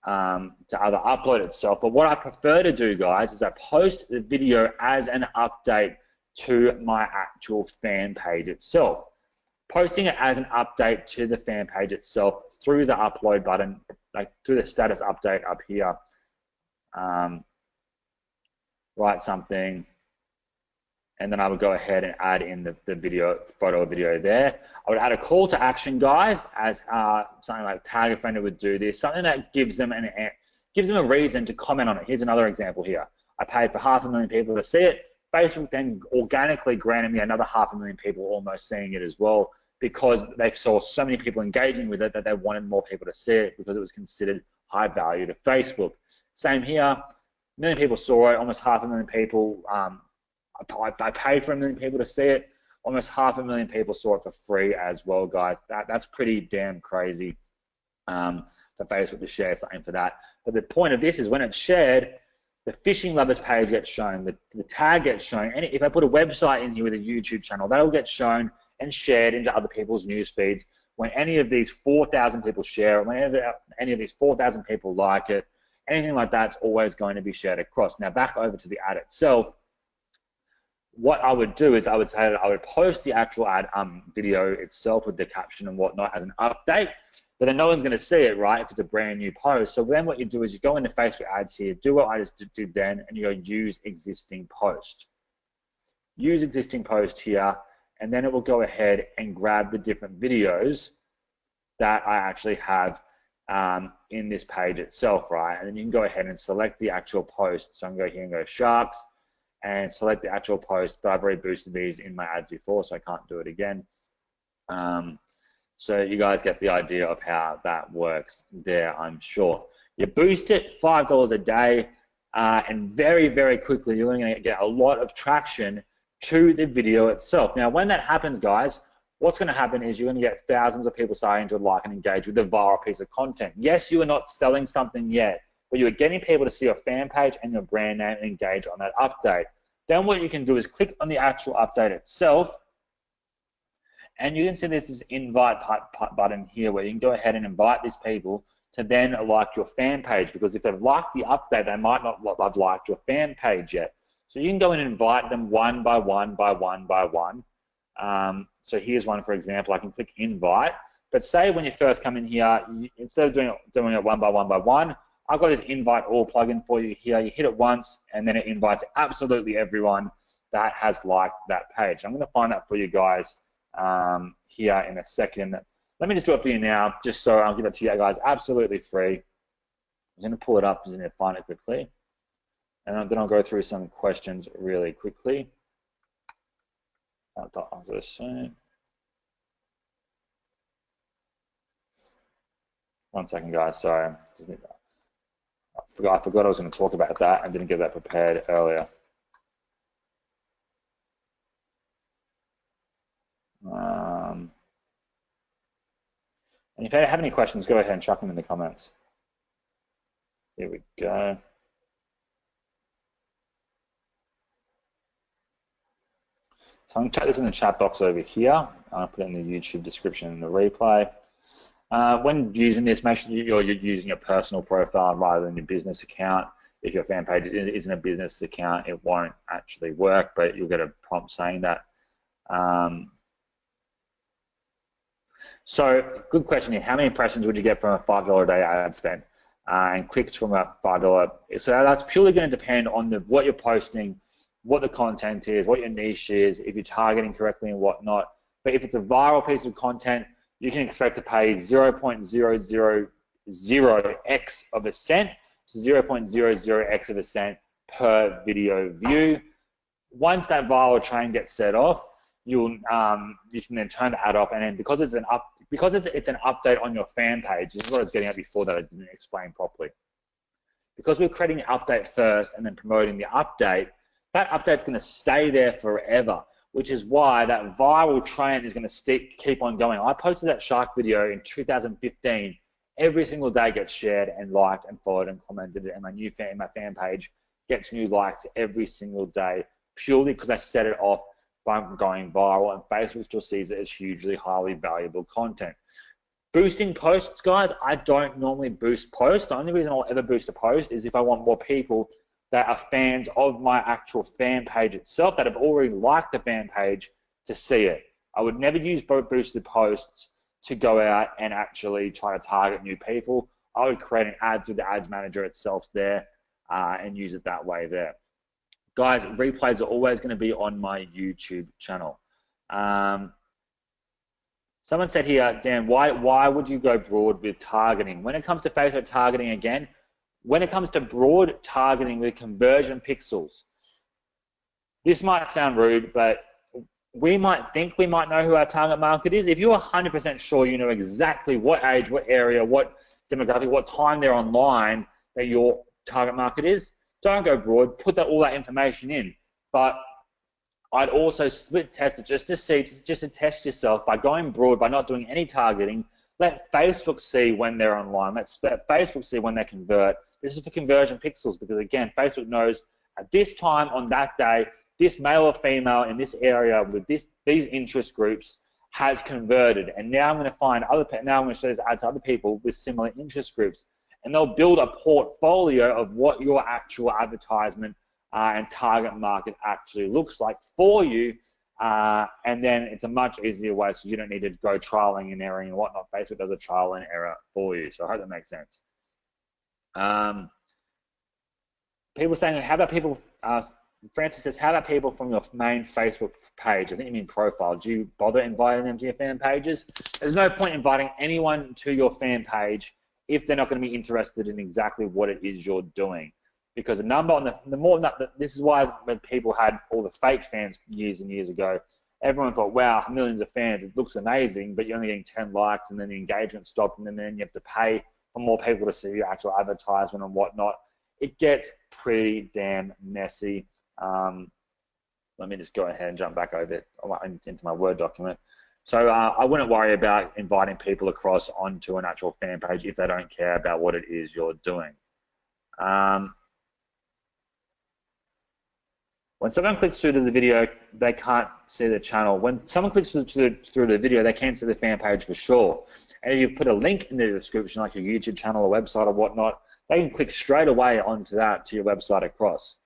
to either upload itself, but what I prefer to do, guys, is I post the video as an update to my actual fan page itself. Posting it as an update to the fan page itself through the upload button, like through the status update up here. Write something, and then I would go ahead and add in the video, photo or video there. I would add a call to action, guys, as something like tag a friend who would do this, something that gives them a reason to comment on it. Here's another example here. I paid for 500,000 people to see it. Facebook then organically granted me another 500,000 people almost seeing it as well, because they saw so many people engaging with it that they wanted more people to see it because it was considered high value to Facebook. Same here, 1 million people saw it, almost 500,000 people. I paid for 1 million people to see it. Almost 500,000 people saw it for free as well, guys. That's pretty damn crazy for Facebook to share something for that. But the point of this is when it's shared, the Fishing Lovers page gets shown, the tag gets shown, and if I put a website in here with a YouTube channel, that'll get shown, and shared into other people's news feeds. When any of these 4,000 people share it, when any of these 4,000 people like it, anything like that's always going to be shared across. Now back over to the ad itself. What I would do is I would say that I would post the actual ad video itself with the caption and whatnot as an update, but then no one's going to see it, right, if it's a brand new post. So then what you do is you go into Facebook ads here, do what I just did then, and you go use existing post. Use existing post here, and then it will go ahead and grab the different videos that I actually have in this page itself, right? And then you can go ahead and select the actual post. So I'm going to go here and go sharks, and select the actual post, but I've already boosted these in my ads before, so I can't do it again. So you guys get the idea of how that works there, I'm sure. You boost it $5 a day, and very, very quickly, you're going to get a lot of traction to the video itself. Now, when that happens, guys, what's going to happen is you're going to get thousands of people starting to like and engage with the viral piece of content. Yes, you are not selling something yet, but you're getting people to see your fan page and your brand name and engage on that update. Then what you can do is click on the actual update itself, and you can see this invite button here where you can go ahead and invite these people to then like your fan page, because if they've liked the update, they might not have liked your fan page yet. So you can go and invite them one by one by one by one. So here's one, for example. I can click invite, but say when you first come in here, instead of doing it one by one by one, I've got this invite all plugin for you here. You hit it once, and then it invites absolutely everyone that has liked that page. I'm going to find that for you guys here in a second. Let me just do it for you now, just so I'll give it to you guys absolutely free. I'm going to pull it up, I'm going to find it quickly, and then I'll go through some questions really quickly. After this soon. 1 second, guys. Sorry. I forgot I was going to talk about that. I didn't get that prepared earlier. And if you have any questions, go ahead and chuck them in the comments. Here we go. So I'm going to check this in the chat box over here. I'll put it in the YouTube description in the replay. When using this, make sure you're using your personal profile rather than your business account. If your fan page isn't a business account, it won't actually work, but you'll get a prompt saying that. So, good question here. How many impressions would you get from a $5 a day ad spend? And clicks from a $5? So that's purely going to depend on what you're posting, what the content is, what your niche is, if you're targeting correctly and whatnot. But if it's a viral piece of content, you can expect to pay 0.000x of a cent to 0.00x of a cent per video view. Once that viral train gets set off, you can then turn the ad off, and then because it's an update on your fan page, this is what I was getting at before that I didn't explain properly. Because we're creating the update first and then promoting the update, that update's going to stay there forever, which is why that viral train is going to keep on going. I posted that shark video in 2015. Every single day gets shared and liked and followed and commented, and my fan page gets new likes every single day, purely because I set it off by going viral, and Facebook still sees it as hugely highly valuable content. Boosting posts, guys, I don't normally boost posts. The only reason I'll ever boost a post is if I want more people that are fans of my actual fan page itself, that have already liked the fan page, to see it. I would never use boosted posts to go out and actually try to target new people. I would create an ad through the ads manager itself there and use it that way there. Guys, replays are always going to be on my YouTube channel. Someone said here, Dan, why would you go broad with targeting? When it comes to Facebook targeting, again, when it comes to broad targeting with conversion pixels, this might sound rude, but we might think we might know who our target market is. If you're 100% sure you know exactly what age, what area, what demographic, what time they're online that your target market is, don't go broad. Put all that information in. But I'd also split test it just to test yourself by going broad, by not doing any targeting. Let Facebook see when they're online. Let Facebook see when they convert. This is for conversion pixels because, again, Facebook knows at this time on that day, this male or female in this area with these interest groups has converted, and now I'm going to find now I'm going to show this ad to other people with similar interest groups, and they'll build a portfolio of what your actual advertisement and target market actually looks like for you, and then it's a much easier way, so you don't need to go trialing and erroring and whatnot. Facebook does a trial and error for you, so I hope that makes sense. People saying, how about people, Francis says, how about people from your main Facebook page? I think you mean profile. Do you bother inviting them to your fan pages? There's no point inviting anyone to your fan page if they're not going to be interested in exactly what it is you're doing. Because the number on this is why when people had all the fake fans years and years ago, everyone thought, wow, millions of fans, it looks amazing, but you're only getting 10 likes, and then the engagement stopped, and then you have to pay for more people to see your actual advertisement and whatnot. It gets pretty damn messy. Let me just go ahead and jump back over into my Word document. So I wouldn't worry about inviting people across onto an actual fan page if they don't care about what it is you're doing. When someone clicks through to the video, they can't see the channel. When someone clicks through the video, they can see the fan page for sure. And if you put a link in the description, like your YouTube channel or website or whatnot, they can click straight away onto that to your website across.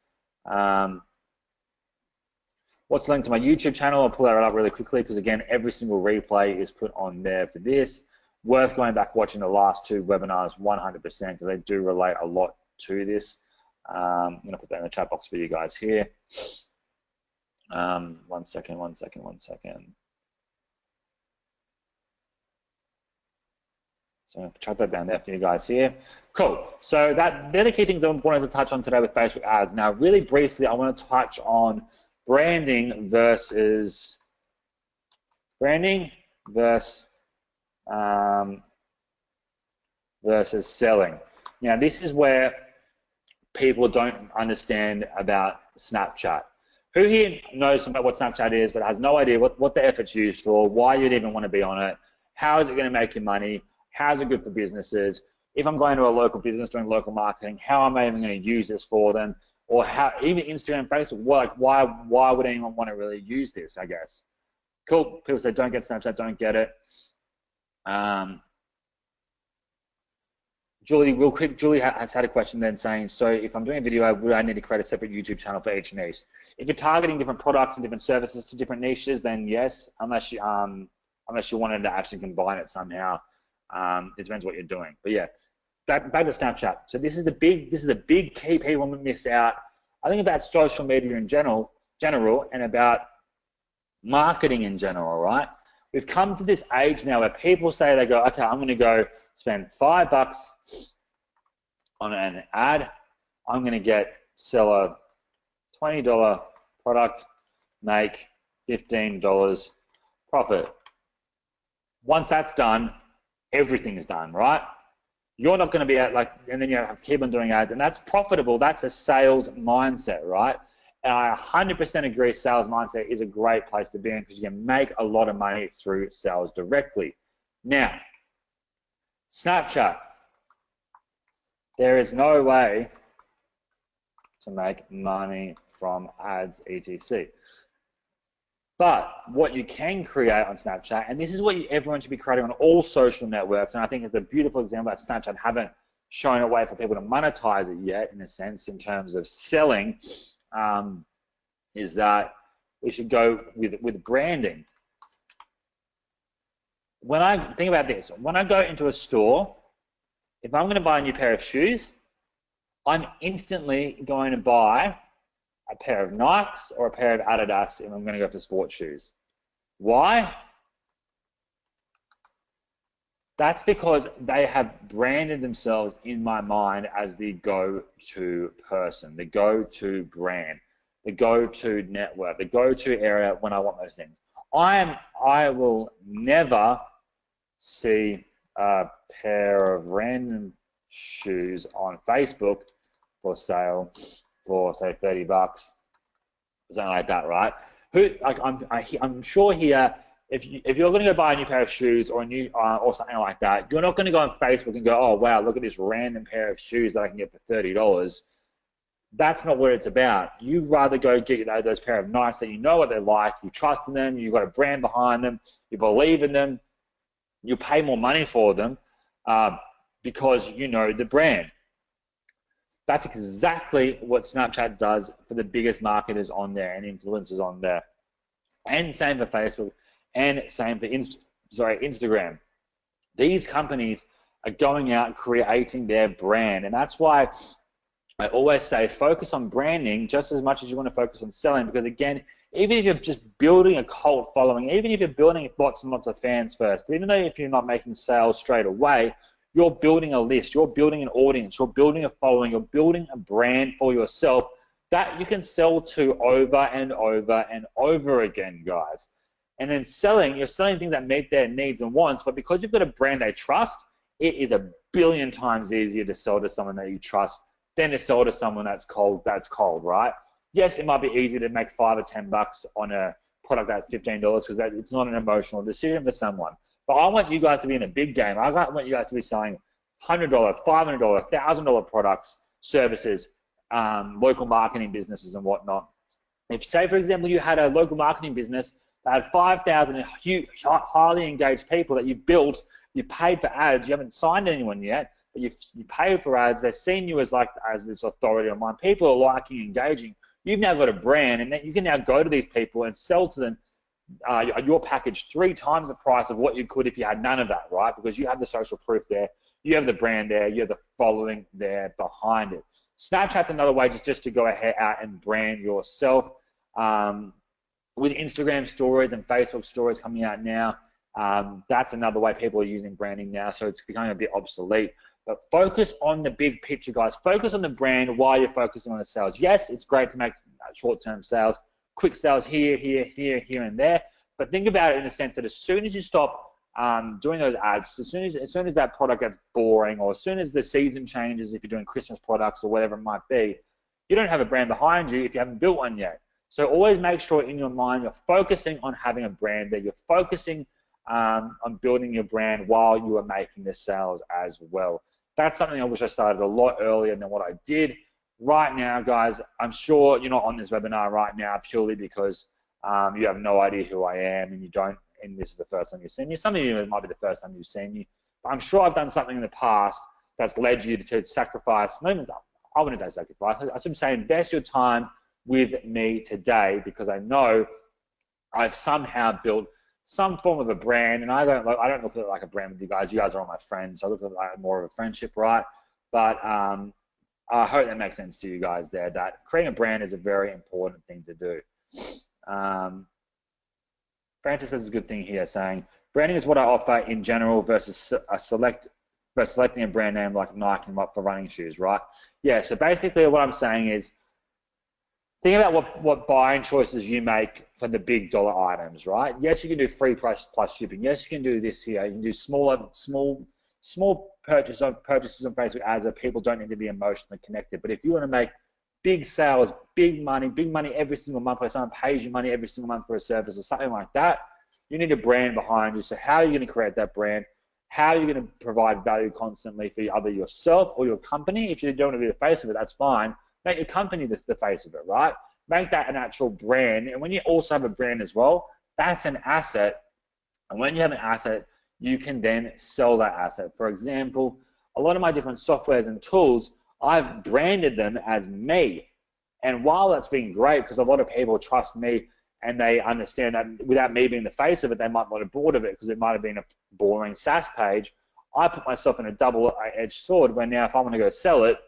What's linked to my YouTube channel? I'll pull that up really quickly because, again, every single replay is put on there for this. Worth going back watching the last two webinars 100% because they do relate a lot to this. I'm going to put that in the chat box for you guys here. One second. So I'm going to chuck that down there for you guys here. Cool. So they're the key things I wanted to touch on today with Facebook ads. Now, really briefly, I want to touch on branding versus selling. Now, this is where people don't understand about Snapchat. Who here knows about what Snapchat is but has no idea what the effort's used for, why you'd even want to be on it, how is it going to make you money, how is it good for businesses, if I'm going to a local business doing local marketing, how am I even going to use this for them, or how, even Instagram, Facebook, why would anyone want to really use this, I guess. Cool, people say don't get Snapchat, don't get it. Julie, real quick, Julie has had a question then saying, so if I'm doing a video, would I need to create a separate YouTube channel for each niche? If you're targeting different products and different services to different niches, then yes, unless you wanted to actually combine it somehow. It depends what you're doing. But yeah, back to Snapchat. So this is the big key people miss out, I think, about social media in general and about marketing in general, right? We've come to this age now where people say, they go, okay, I'm going to go spend $5 on an ad. I'm going to sell a $20 product, make $15 profit. Once that's done, everything is done, right? You're not going to be at and then you have to keep on doing ads, and that's profitable. That's a sales mindset, right? And I 100% agree, sales mindset is a great place to be in because you can make a lot of money through sales directly. Now, Snapchat, there is no way to make money from ads, etc. But what you can create on Snapchat, and this is what everyone should be creating on all social networks, and I think it's a beautiful example that Snapchat haven't shown a way for people to monetize it yet, in a sense, in terms of selling, is that we should go with branding. When I think about this, when I go into a store, if I'm going to buy a new pair of shoes, I'm instantly going to buy a pair of Nikes or a pair of Adidas if I'm going to go for sports shoes. Why? That's because they have branded themselves in my mind as the go-to person, the go-to brand, the go-to network, the go-to area when I want those things. I will never see a pair of random shoes on Facebook for sale for, say, $30, something like that, right? I'm sure here, if you're going to go buy a new pair of shoes or or something like that, you're not going to go on Facebook and go, oh wow, look at this random pair of shoes that I can get for $30. That's not what it's about. You'd rather go get those pair of Nikes that you know what they're like, you trust in them, you've got a brand behind them, you believe in them, you pay more money for them because you know the brand. That's exactly what Snapchat does for the biggest marketers on there and influencers on there. And same for Facebook and same for Instagram. These companies are going out creating their brand. And that's why I always say focus on branding just as much as you want to focus on selling, because again, even if you're just building a cult following, even if you're building lots and lots of fans first, even though if you're not making sales straight away, you're building a list, you're building an audience, you're building a following, you're building a brand for yourself that you can sell to over and over and over again, guys. And then selling, you're selling things that meet their needs and wants, but because you've got a brand they trust, it is a billion times easier to sell to someone that you trust than to sell to someone that's cold, right? Yes, it might be easy to make $5 or $10 on a product that's $15 because it's not an emotional decision for someone. But I want you guys to be in a big game. I want you guys to be selling $100, $500, $1,000 products, services, local marketing businesses and whatnot. If, say, for example, you had a local marketing business that had 5,000 highly engaged people that you built, you paid for ads, you haven't signed anyone yet, but you paid for ads, they're seeing you as this authority online. People are liking, engaging. You've now got a brand, and then you can now go to these people and sell to them your package 3 times the price of what you could if you had none of that, right? Because you have the social proof there, you have the brand there, you have the following there behind it. Snapchat's another way just to go ahead out and brand yourself. With Instagram stories and Facebook stories coming out now, that's another way people are using branding now, so it's becoming a bit obsolete. But focus on the big picture, guys. Focus on the brand while you're focusing on the sales. Yes, it's great to make short-term sales, quick sales here, and there. But think about it in the sense that as soon as you stop doing those ads, as soon as that product gets boring, or as soon as the season changes, if you're doing Christmas products or whatever it might be, you don't have a brand behind you if you haven't built one yet. So always make sure in your mind you're focusing on having a brand, that you're focusing on building your brand while you are making the sales as well. That's something I wish I started a lot earlier than what I did. Right now, guys, I'm sure you're not on this webinar right now purely because you have no idea who I am and you don't, and this is the first time you've seen me. Some of you, it might be the first time you've seen me. But I'm sure I've done something in the past that's led you to sacrifice, I wouldn't say sacrifice, I should say invest your time with me today, because I know I've somehow built some form of a brand, and I don't look at it like a brand with you guys. You guys are all my friends, so I look at it like more of a friendship, right? But I hope that makes sense to you guys there, that creating a brand is a very important thing to do. Francis has a good thing here saying, branding is what I offer in general versus selecting a brand name like Nike for running shoes, right? Yeah, so basically what I'm saying is, think about what buying choices you make for the big dollar items, right? Yes, you can do free price plus shipping. Yes, you can do this here. You can do small purchases on Facebook ads that people don't need to be emotionally connected. But if you want to make big sales, big money every single month, or someone pays you money every single month for a service or something like that, you need a brand behind you. So how are you going to create that brand? How are you going to provide value constantly for either yourself or your company? If you don't want to be the face of it, that's fine. Make your company the face of it, right? Make that an actual brand. And when you also have a brand as well, that's an asset. And when you have an asset, you can then sell that asset. For example, a lot of my different softwares and tools, I've branded them as me. And while that's been great, because a lot of people trust me and they understand that without me being the face of it, they might not have bought of it because it might have been a boring SaaS page. I put myself in a double-edged sword where now if I want to go sell it,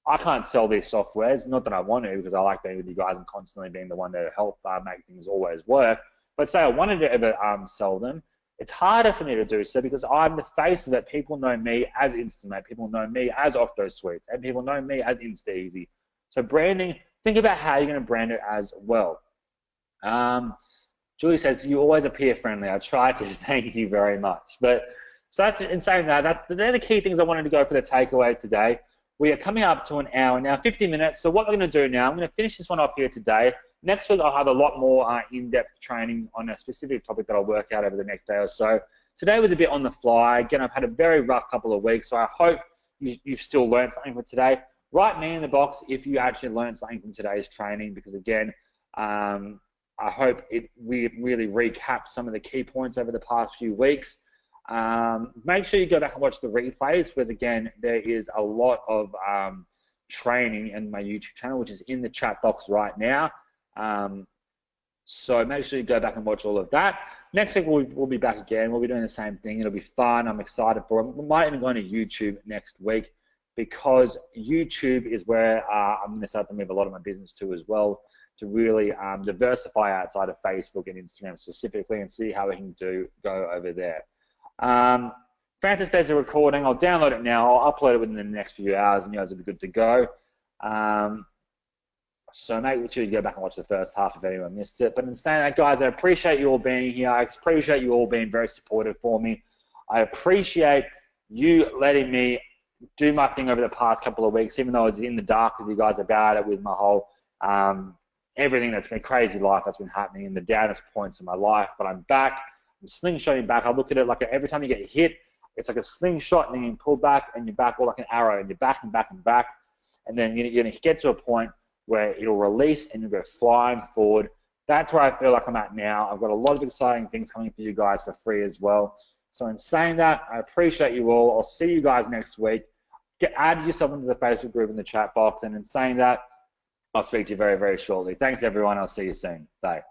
I can't sell these softwares, not that I want to, because I like being with you guys and constantly being the one to help make things always work. But say I wanted to ever sell them, it's harder for me to do so because I'm the face of it. People know me as Instamate, people know me as OctoSuite, and people know me as InstaEasy. So branding, think about how you're going to brand it as well. Julie says, you always appear friendly. I try to. Thank you very much. But so that's, in saying that, they're the key things I wanted to go for the takeaway today. We are coming up to an hour now, 50 minutes. So what we're going to do now, I'm going to finish this one off here today. Next week, I'll have a lot more in-depth training on a specific topic that I'll work out over the next day or so. Today was a bit on the fly. Again, I've had a very rough couple of weeks, so I hope you've still learned something for today. write me in the box if you actually learned something from today's training, because again, I hope it really recaps some of the key points over the past few weeks. Make sure you go back and watch the replays, because again, there is a lot of training in my YouTube channel, which is in the chat box right now. So make sure you go back and watch all of that. Next week, we'll be back again. We'll be doing the same thing. It'll be fun. I'm excited for it. We might even go into YouTube next week, because YouTube is where I'm going to start to move a lot of my business to as well, to really diversify outside of Facebook and Instagram specifically, and see how we can go over there. Francis does a recording. I'll download it now. I'll upload it within the next few hours, and you guys will be good to go. So make sure you go back and watch the first half if anyone missed it. But in saying that, guys, I appreciate you all being here. I appreciate you all being very supportive for me. I appreciate you letting me do my thing over the past couple of weeks, even though I was in the dark with you guys about it, with my whole everything that's been crazy life that's been happening in the downest points of my life. But I'm back. I'm slingshotting back. I look at it like every time you get hit, it's like a slingshot, and then you pull back, and you're back, or like an arrow, and you're back and back and back. And then you're going to get to a point where it'll release and you'll go flying forward. That's where I feel like I'm at now. I've got a lot of exciting things coming for you guys for free as well. So in saying that, I appreciate you all. I'll see you guys next week. Add yourself into the Facebook group in the chat box. And in saying that, I'll speak to you very, very shortly. Thanks, everyone. I'll see you soon. Bye.